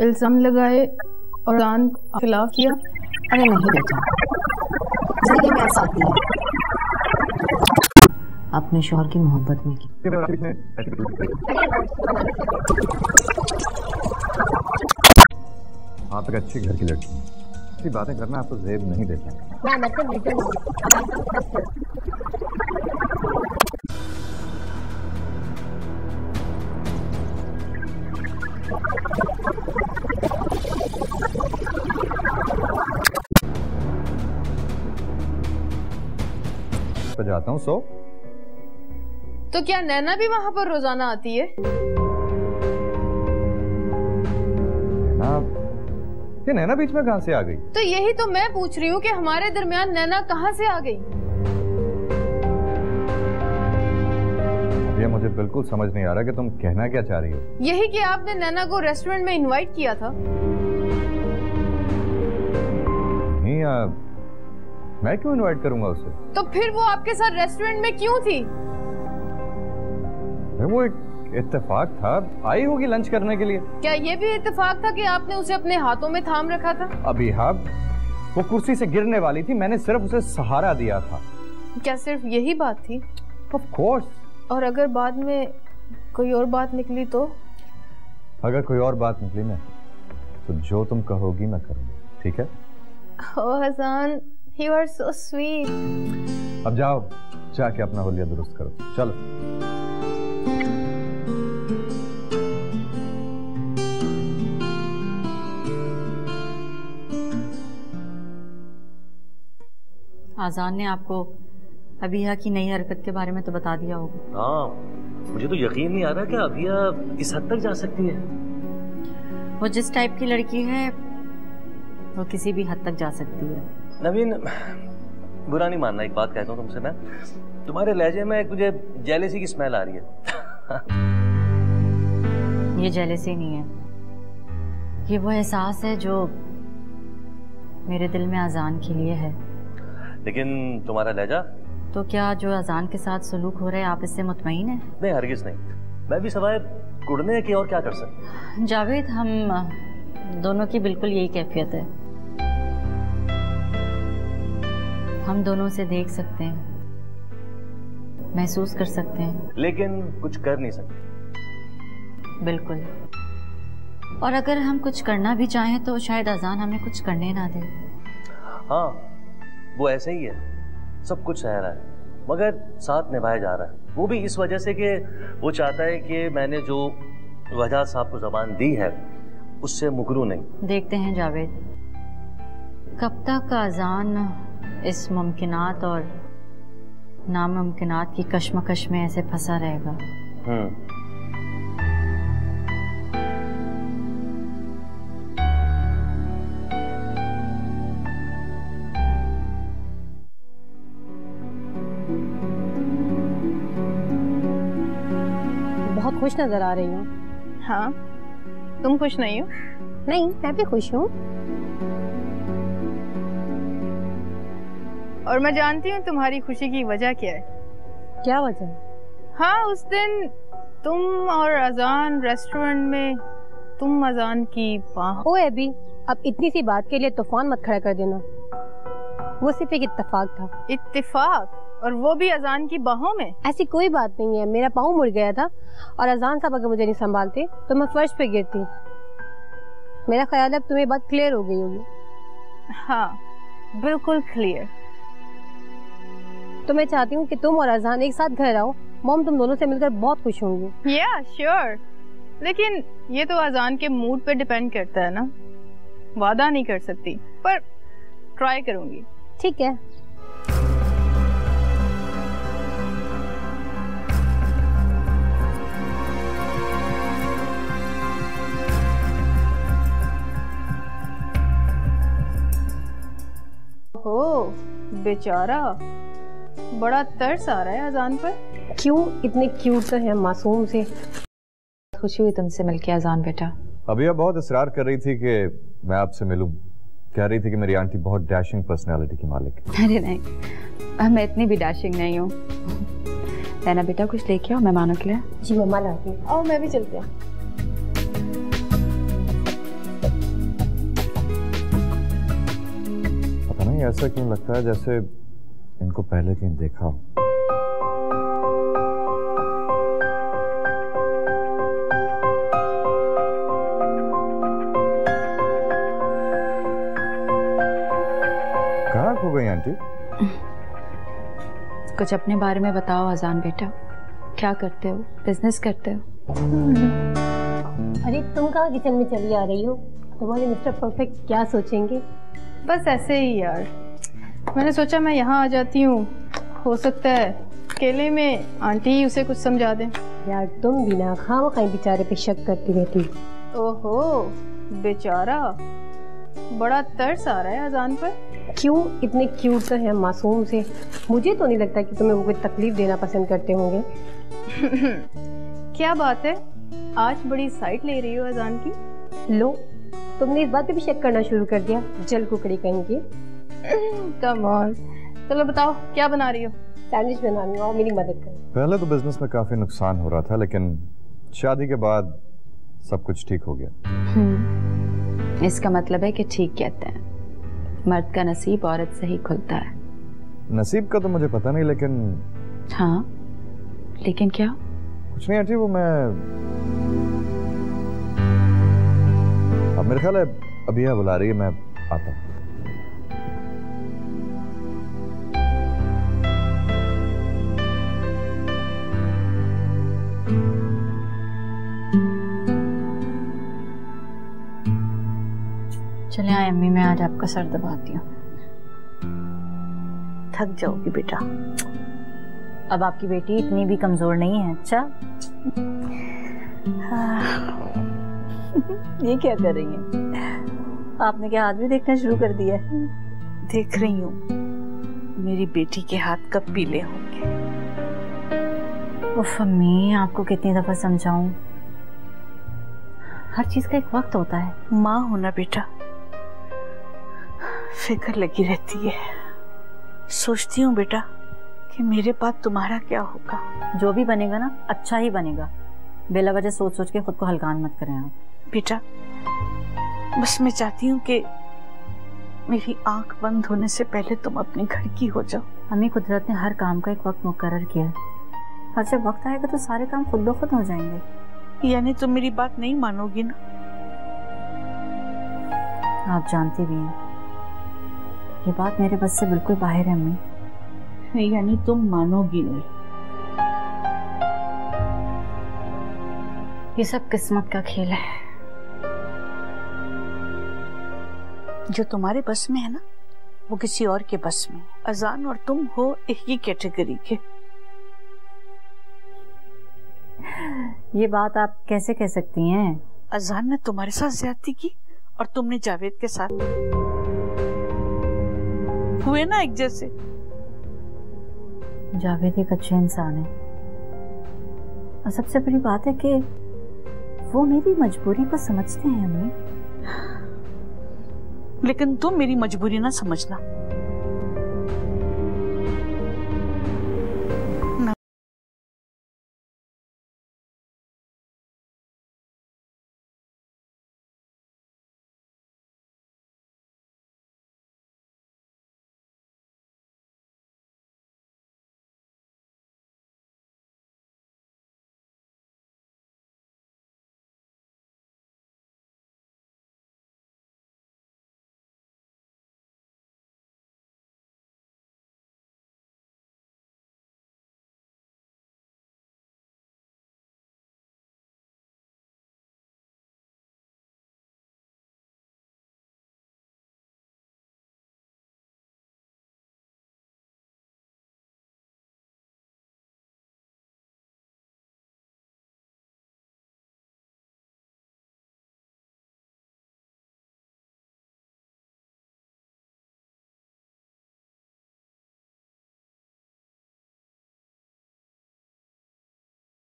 इल्जाम लगाए और अजान के खिलाफ किया। अरे नहीं बेटा, जिंदगी में ऐसा होती है, अपने शौहर की मोहब्बत में की। आप एक अच्छी घर की लड़की हैं, ऐसी बातें करना आपको ज़ेब नहीं देता। तो जाता हूँ। सो तो क्या नैना भी वहां पर रोजाना आती है? नैना बीच में कहां से आ गई? तो यही तो मैं पूछ रही हूँ कि हमारे दरमियान नैना कहां से आ गई? ये मुझे बिल्कुल समझ नहीं आ रहा कि तुम कहना क्या चाह रही हो। यही कि आपने नैना को रेस्टोरेंट में इनवाइट किया था। नहीं, मैं क्यों इनवाइट करूंगा उसे? तो फिर वो आपके साथ रेस्टोरेंट में क्यों थी? वो एक इत्तेफाक था, आई होगी लंच करने के लिए। क्या ये भी इत्तेफाक था कि आपने उसे अपने हाथों में थाम रखा था? अभी हाँ, वो कुर्सी से गिरने वाली थी, मैंने सिर्फ उसे सहारा दिया था। क्या सिर्फ यही बात थी? Of course. और अगर बाद में कोई और बात निकली तो? अगर कोई और बात निकली ना, तो जो तुम कहोगी मैं करूंगा, ठीक है? ओह Hasan, you are so sweet। अब जाओ, जाके अपना हुलिया दुरुस्त करो, चलो। आजान ने आपको अभिया की नई हरकत के बारे में तो बता दिया होगा। हाँ, मुझे तो यकीन नहीं आ रहा कि अभिया इस हद तक जा सकती है। वो जिस टाइप की लड़की है वो किसी भी हद तक जा सकती है। नवीन, बुरा नहीं मानना, एक बात कहता हूँ तुमसे मैं, तुम्हारे लहजे में एक मुझे जेलेसी की स्मेल आ रही है। ये जेलेसी नहीं है, ये वो एहसास है जो मेरे दिल में अजान के लिए है। लेकिन तुम्हारा लहजा? तो क्या जो अजान के साथ सलूक हो रहा है आप इससे मुतमईन हैं? नहीं, हरगिज नहीं। मैं भी सवाए कुड़ने के और क्या कर सकता। जावेद, हम दोनों की बिल्कुल यही कैफियत है। हम दोनों से देख सकते हैं, महसूस कर सकते हैं, लेकिन कुछ कर नहीं सकते। बिल्कुल। और अगर हम कुछ करना भी चाहें तो शायद अजान हमें कुछ करने ना दे। हाँ, वो ऐसे ही है, सब कुछ सह रहा है मगर साथ निभाया जा रहा है। वो भी इस वजह से कि वो चाहता है कि मैंने जो वजह साहब को ज़बान दी है उससे मुकरू नहीं। देखते हैं जावेद, कब तक अजान इस मुमकिनात और नामुमकिनात की कश्मकश में ऐसे फंसा रहेगा। बहुत खुश नजर आ रही हूँ। हाँ, तुम खुश नहीं हो? नहीं, मैं भी खुश हूँ। और मैं जानती हूँ तुम्हारी खुशी की वजह क्या है। क्या वजह? हाँ, उस दिन तुम और अजान रेस्टोरेंट में, तुम अजान की बाह। ओए अभी, अब इतनी सी बात के लिए तूफान मत खड़ा कर देना। वो सिर्फ एक इत्तेफाक था। इत्तेफाक? और वो भी अजान की बाहों में? ऐसी कोई बात नहीं है, मेरा पाँव मुड़ गया था और अजान साहब अगर मुझे नहीं संभालते तो मैं फर्श पे गिरती। मेरा ख्याल है अब तुम्हें बात क्लियर हो गई होगी। हाँ, बिल्कुल क्लियर। तो मैं चाहती हूँ कि तुम और अजान एक साथ घर आओ। मॉम तुम दोनों से मिलकर बहुत खुश होंगी। या श्योर, लेकिन ये तो अजान के मूड पे डिपेंड करता है ना, वादा नहीं कर सकती, पर ट्राई करूंगी। ठीक है। ओह बेचारा, बड़ा तरस आ रहा है अजान पर। क्यों? इतने क्यूट तो है, मासूम से। खुशी हुई तुमसे मिलके अजान बेटा। अभिया बहुत इसरार कर रही थी कि मैं आपसे मिलूं। कह रही थी कि मेरी आंटी बहुत डैशिंग पर्सनालिटी की मालिक है। अरे नहीं, मैं इतनी भी डैशिंग नहीं हूँ। नैना बेटा कुछ लेके आओ मेहमानों के लिए। जी मम्मा लाती हूँ। आओ मैं भी चलते हैं। ऐसा क्यों लगता है जैसे इनको पहले कहीं देखा हो? कहाँ खो गई आंटी? कुछ अपने बारे में बताओ अजान बेटा, क्या करते हो? बिजनेस करते हो? अरे तुम कहाँ किचन में चली आ रही हो? तुम्हारे मिस्टर परफेक्ट क्या सोचेंगे? बस ऐसे ही यार, मैंने सोचा मैं यहाँ आ जाती हूँ, हो सकता है अकेले में आंटी ही उसे कुछ समझा दें। यार तुम बिना खाओ कहीं बेचारे पे शक करती रहती। ओहो बेचारा, बड़ा तरस आ रहा है अजान पर। क्यों? इतने क्यूट तो है मासूम से, मुझे तो नहीं लगता कि तुम्हें वो कोई तकलीफ देना पसंद करते होंगे। क्या बात है, आज बड़ी साइड ले रही हो अजान की। लो, तुमने इस बात पे भी शक करना शुरू कर दिया, जल कुकड़ी कहेंगे। कम ऑन, चलो बताओ क्या बना रही हो? सैंडविच बना रही हूँ, मेरी मदद करो। पहले तो बिजनेस में काफी नुकसान हो रहा था, लेकिन शादी के बाद सब कुछ ठीक हो गया। इसका मतलब है कि ठीक कहते हैं, मर्द का नसीब औरत से ही खुलता है। नसीब का तो मुझे पता नहीं, लेकिन हाँ, लेकिन क्या? कुछ नहीं आंटी, वो मैं अब मेरे ख्याल है अभी यह बुला रही है, मैं आता हूँ। चले आए अम्मी, मैं आज आपका सर दबाती हूँ। थक जाओगी बेटा। अब आपकी बेटी इतनी भी कमजोर नहीं है। अच्छा ये क्या कर रही हैं? आपने क्या हाथ भी देखना शुरू कर दिया है? देख रही हूँ मेरी बेटी के हाथ कब पीले होंगे। उफ अम्मी, आपको कितनी दफा समझाऊं, हर चीज का एक वक्त होता है। माँ होना बेटा, फिक्र लगी रहती है। सोचती हूँ बेटा कि मेरे बाद तुम्हारा क्या होगा। जो भी बनेगा ना अच्छा ही बनेगा, बेला वजह सोच सोच के खुद को हल्कान मत करें आप। बेटा बस मैं चाहती हूँ कि मेरी आंख बंद होने से पहले तुम अपने घर की हो जाओ। हमें कुदरत ने हर काम का एक वक्त मुकर्रर किया है, और जब वक्त आएगा तो सारे काम खुद ब खुद हो जाएंगे। यानी तुम मेरी बात नहीं मानोगी ना? आप जानती भी हैं ये बात मेरे बस से बिल्कुल बाहर है अम्मी। यानी तुम मानोगी नहीं? ये सब किस्मत का खेल है। जो तुम्हारे बस में है ना, वो किसी और के बस में। अजान और तुम हो एक ही कैटेगरी के। ये बात आप कैसे कह सकती हैं? अजान ने तुम्हारे साथ ज्यादती की और तुमने जावेद के साथ। हुए ना एक जैसे। जावेद एक अच्छे इंसान है, और सबसे बड़ी बात है कि वो मेरी मजबूरी को समझते हैं अम्मी। लेकिन तुम मेरी मजबूरी ना समझना।